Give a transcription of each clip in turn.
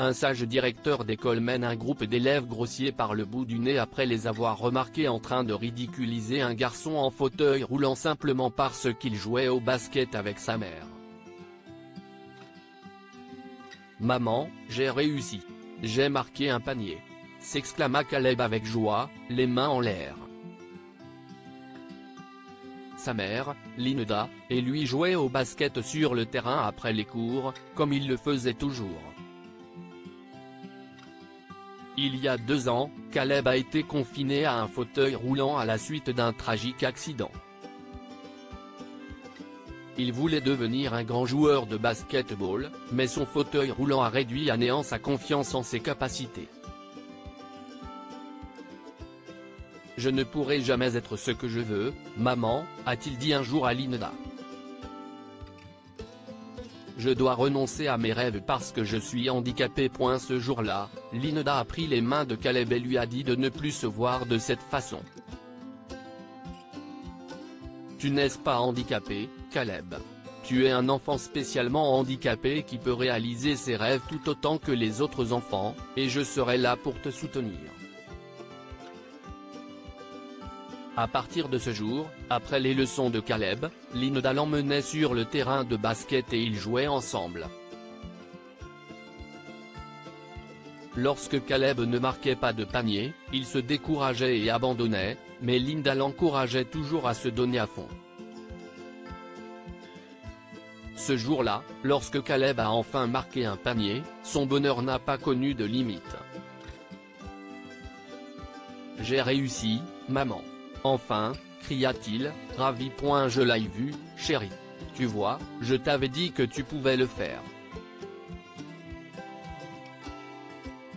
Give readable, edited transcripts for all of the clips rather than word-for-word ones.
Un sage directeur d'école mène un groupe d'élèves grossiers par le bout du nez après les avoir remarqués en train de ridiculiser un garçon en fauteuil roulant simplement parce qu'il jouait au basket avec sa mère. Maman, j'ai réussi. J'ai marqué un panier. S'exclama Caleb avec joie, les mains en l'air. Sa mère, Linda, et lui jouaient au basket sur le terrain après les cours, comme il le faisait toujours. Il y a 2 ans, Caleb a été confiné à un fauteuil roulant à la suite d'un tragique accident. Il voulait devenir un grand joueur de basket-ball, mais son fauteuil roulant a réduit à néant sa confiance en ses capacités. « Je ne pourrai jamais être ce que je veux, maman », a-t-il dit un jour à Linda. « Je dois renoncer à mes rêves parce que je suis handicapé. » Ce jour-là, Linda a pris les mains de Caleb et lui a dit de ne plus se voir de cette façon. « Tu n'es pas handicapé, Caleb. Tu es un enfant spécialement handicapé qui peut réaliser ses rêves tout autant que les autres enfants, et je serai là pour te soutenir. » À partir de ce jour, après les leçons de Caleb, Linda l'emmenait sur le terrain de basket et ils jouaient ensemble. Lorsque Caleb ne marquait pas de panier, il se décourageait et abandonnait, mais Linda l'encourageait toujours à se donner à fond. Ce jour-là, lorsque Caleb a enfin marqué un panier, son bonheur n'a pas connu de limite. « J'ai réussi, maman. Enfin », cria-t-il, ravi. « Je l'ai vu, chérie. Tu vois, je t'avais dit que tu pouvais le faire.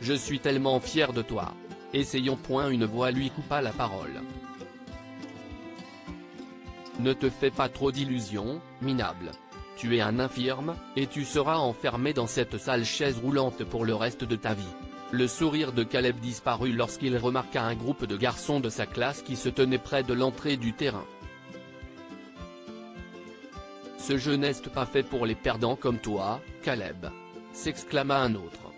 Je suis tellement fier de toi. Essayons. » Une voix lui coupa la parole. « Ne te fais pas trop d'illusions, minable. Tu es un infirme, et tu seras enfermé dans cette sale chaise roulante pour le reste de ta vie. » Le sourire de Caleb disparut lorsqu'il remarqua un groupe de garçons de sa classe qui se tenaient près de l'entrée du terrain. « Ce jeu n'est pas fait pour les perdants comme toi, Caleb », s'exclama un autre.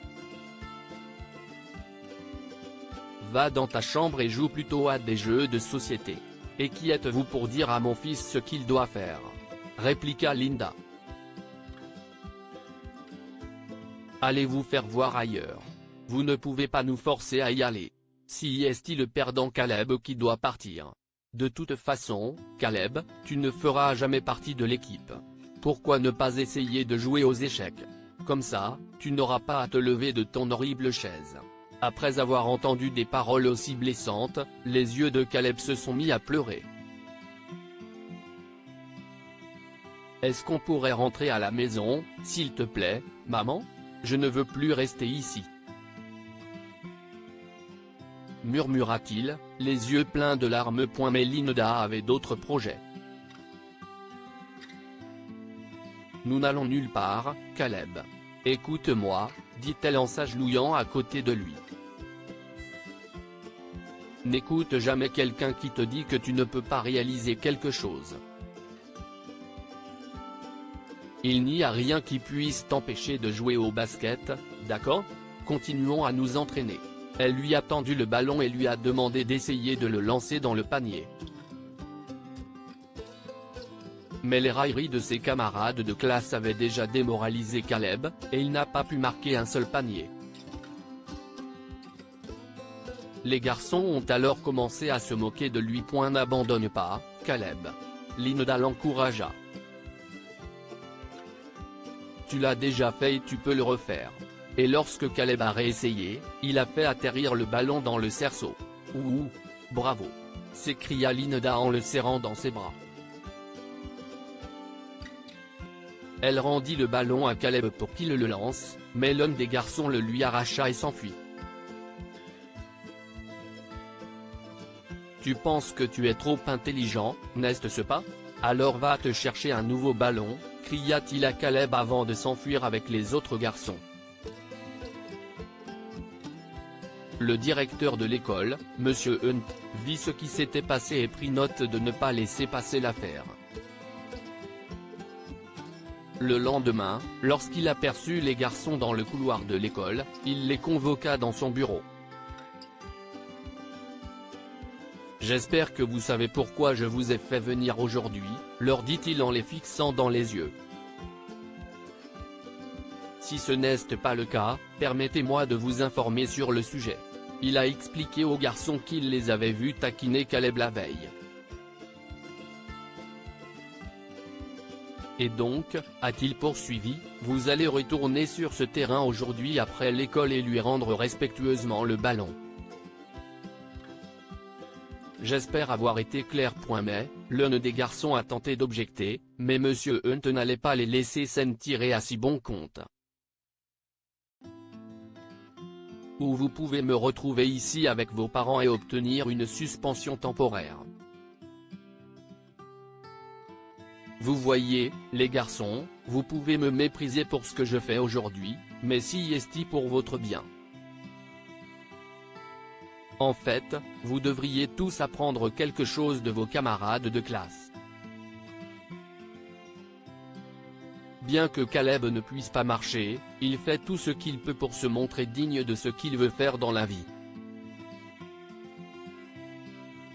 « Va dans ta chambre et joue plutôt à des jeux de société. Et qui êtes-vous pour dire à mon fils ce qu'il doit faire ?» répliqua Linda. « Allez vous faire voir ailleurs. Vous ne pouvez pas nous forcer à y aller. » Si est-il le perdant Caleb qui doit partir. De toute façon, Caleb, tu ne feras jamais partie de l'équipe. Pourquoi ne pas essayer de jouer aux échecs? Comme ça, tu n'auras pas à te lever de ton horrible chaise. Après avoir entendu des paroles aussi blessantes, les yeux de Caleb se sont mis à pleurer. « Est-ce qu'on pourrait rentrer à la maison, s'il te plaît, maman? Je ne veux plus rester ici. » murmura-t-il, les yeux pleins de larmes. Mais Linda avait d'autres projets. « Nous n'allons nulle part, Caleb. Écoute-moi, » dit-elle en s'agenouillant à côté de lui. « N'écoute jamais quelqu'un qui te dit que tu ne peux pas réaliser quelque chose. Il n'y a rien qui puisse t'empêcher de jouer au basket, d'accord? Continuons à nous entraîner. » Elle lui a tendu le ballon et lui a demandé d'essayer de le lancer dans le panier. Mais les railleries de ses camarades de classe avaient déjà démoralisé Caleb, et il n'a pas pu marquer un seul panier. Les garçons ont alors commencé à se moquer de lui. « N'abandonne pas, Caleb. » Linda l'encouragea. « Tu l'as déjà fait et tu peux le refaire. » Et lorsque Caleb a réessayé, il a fait atterrir le ballon dans le cerceau. « Ouh, bravo !» s'écria Linda en le serrant dans ses bras. Elle rendit le ballon à Caleb pour qu'il le lance, mais l'un des garçons le lui arracha et s'enfuit. « Tu penses que tu es trop intelligent, n'est-ce pas? Alors va te chercher un nouveau ballon », cria-t-il à Caleb avant de s'enfuir avec les autres garçons. Le directeur de l'école, M. Hunt, vit ce qui s'était passé et prit note de ne pas laisser passer l'affaire. Le lendemain, lorsqu'il aperçut les garçons dans le couloir de l'école, il les convoqua dans son bureau. « J'espère que vous savez pourquoi je vous ai fait venir aujourd'hui, » leur dit-il en les fixant dans les yeux. « Si ce n'est pas le cas, permettez-moi de vous informer sur le sujet. » Il a expliqué aux garçons qu'il les avait vus taquiner Caleb la veille. Et donc, a-t-il poursuivi, vous allez retourner sur ce terrain aujourd'hui après l'école et lui rendre respectueusement le ballon. J'espère avoir été clair. Mais, l'un des garçons a tenté d'objecter, mais Monsieur Hunt n'allait pas les laisser s'en tirer à si bon compte. Ou vous pouvez me retrouver ici avec vos parents et obtenir une suspension temporaire. Vous voyez, les garçons, vous pouvez me mépriser pour ce que je fais aujourd'hui, mais si est pour votre bien. En fait, vous devriez tous apprendre quelque chose de vos camarades de classe. Bien que Caleb ne puisse pas marcher, il fait tout ce qu'il peut pour se montrer digne de ce qu'il veut faire dans la vie.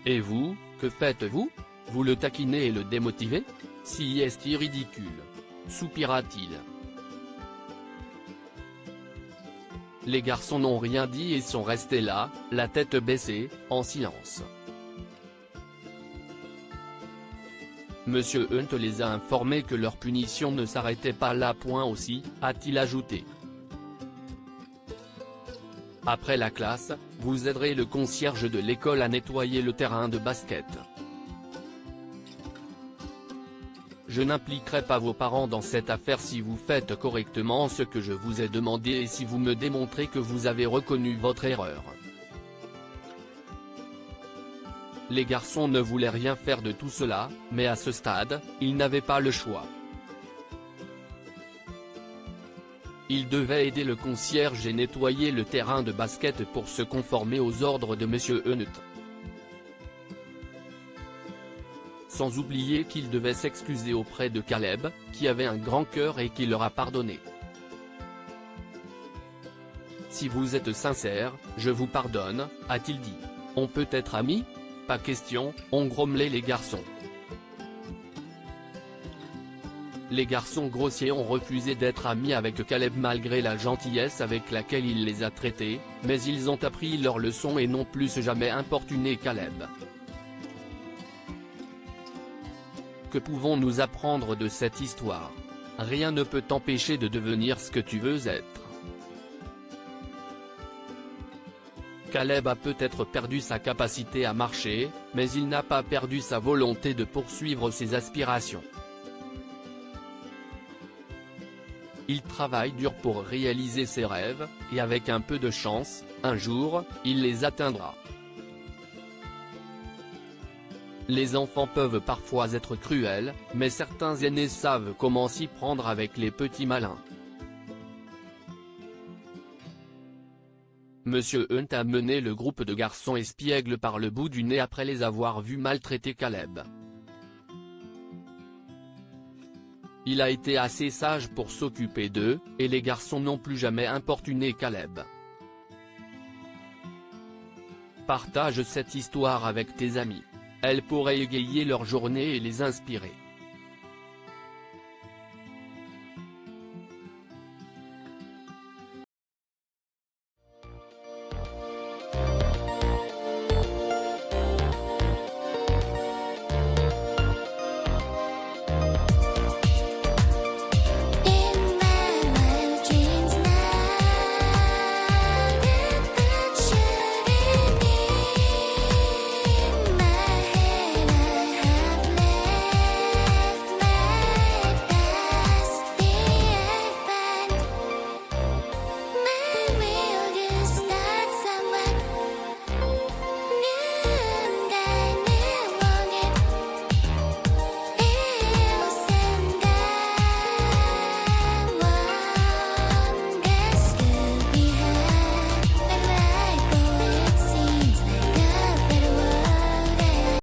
Et vous, que faites-vous? Vous le taquinez et le démotivez? Si est ridicule, soupira-t-il. Les garçons n'ont rien dit et sont restés là, la tête baissée, en silence. Monsieur Hunt les a informés que leur punition ne s'arrêtait pas là. Aussi, a-t-il ajouté. Après la classe, vous aiderez le concierge de l'école à nettoyer le terrain de basket. Je n'impliquerai pas vos parents dans cette affaire si vous faites correctement ce que je vous ai demandé et si vous me démontrez que vous avez reconnu votre erreur. Les garçons ne voulaient rien faire de tout cela, mais à ce stade, ils n'avaient pas le choix. Ils devaient aider le concierge et nettoyer le terrain de basket pour se conformer aux ordres de Monsieur Hunt. Sans oublier qu'ils devaient s'excuser auprès de Caleb, qui avait un grand cœur et qui leur a pardonné. Si vous êtes sincère, je vous pardonne, a-t-il dit. On peut être amis? Pas question, ont grommelé les garçons. Les garçons grossiers ont refusé d'être amis avec Caleb malgré la gentillesse avec laquelle il les a traités, mais ils ont appris leur leçon et n'ont plus jamais importuné Caleb. Que pouvons-nous apprendre de cette histoire? Rien ne peut t'empêcher de devenir ce que tu veux être. Caleb a peut-être perdu sa capacité à marcher, mais il n'a pas perdu sa volonté de poursuivre ses aspirations. Il travaille dur pour réaliser ses rêves, et avec un peu de chance, un jour, il les atteindra. Les enfants peuvent parfois être cruels, mais certains aînés savent comment s'y prendre avec les petits malins. Monsieur Hunt a mené le groupe de garçons espiègles par le bout du nez après les avoir vus maltraiter Caleb. Il a été assez sage pour s'occuper d'eux, et les garçons n'ont plus jamais importuné Caleb. Partage cette histoire avec tes amis. Elle pourrait égayer leur journée et les inspirer.